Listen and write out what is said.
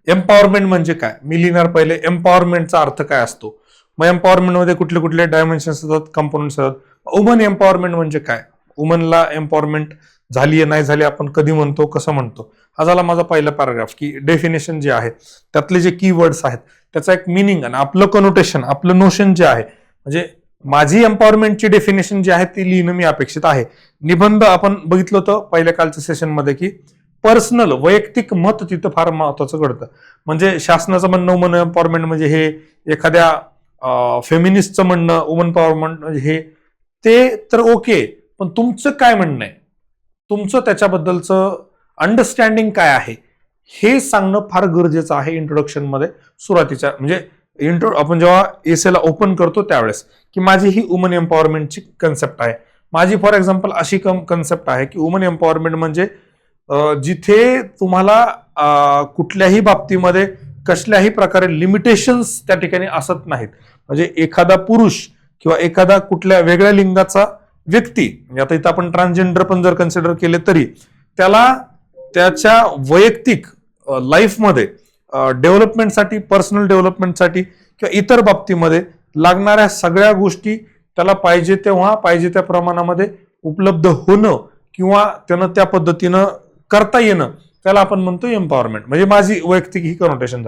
Empowerment म्हणजे काय मी लिहिणार पहिले एम्पॉवरमेंटचा अर्थ काय असतो, मग एम्पॉवरमेंट मध्ये कुठले कुठले डायमेन्शन्स असतात, कंपोनेंट्स असतात. वुमन एम्पॉवरमेंट म्हणजे काय, वुमनला एम्पॉवरमेंट झाली नाही झाली आपण कधी म्हणतो कसं म्हणतो. हा झाला माझा पहिला पॅराग्राफ की डेफिनेशन जे आहे त्यातले जे कीवर्ड्स आहेत त्याचा एक मिनिंग आणि आपलं कनोटेशन आपलं नोशन जे आहे म्हणजे माझी एम्पॉवरमेंटची डेफिनेशन जी आहे ती लिहिणं मी अपेक्षित आहे. निबंध आपण बघितलं होतं पहिल्या कालच्या सेशनमध्ये की पर्सनल वैयक्तिक मत तिथं फार महत्वाचं घडतं. म्हणजे शासनाचं म्हणणं वुमन एम्पॉवरमेंट म्हणजे हे, एखाद्या फेमिनिस्टचं म्हणणं वुमन एम्पॉवरमेंट म्हणजे हे, ते तर ओके, पण तुमचं काय म्हणणं आहे, तुमचं त्याच्याबद्दलचं अंडरस्टँडिंग काय आहे हे सांगणं फार गरजेचं आहे इंट्रोडक्शन मध्ये. सुरुवातीच्या म्हणजे आपण जेव्हा एसेला ओपन करतो त्यावेळेस की माझी ही वुमन एम्पॉवरमेंटची कन्सेप्ट आहे. माझी फॉर एक्झाम्पल अशी कन्सेप्ट आहे की वुमन एम्पॉवरमेंट म्हणजे जिथे तुम्हाला कुठल्याही बाबतीमध्ये कसल्याही प्रकारे लिमिटेशन्स त्या ठिकाणी असत नाहीत. म्हणजे एखादा पुरुष किंवा एखादा कुठल्या वेगळ्या लिंगाचा व्यक्ती, म्हणजे आता इथं आपण ट्रान्सजेंडर पण जर कन्सिडर केले तरी त्याला त्याच्या वैयक्तिक लाईफमध्ये डेव्हलपमेंटसाठी, पर्सनल डेव्हलपमेंटसाठी किंवा इतर बाबतीमध्ये लागणाऱ्या सगळ्या गोष्टी त्याला पाहिजे तेव्हा पाहिजे त्या प्रमाणामध्ये उपलब्ध होणं किंवा त्यानं त्या पद्धतीनं करता येणं त्याला आपण म्हणतो एम्पॉवरमेंट. म्हणजे माझी वैयक्तिक ही कनोटेशन झाली.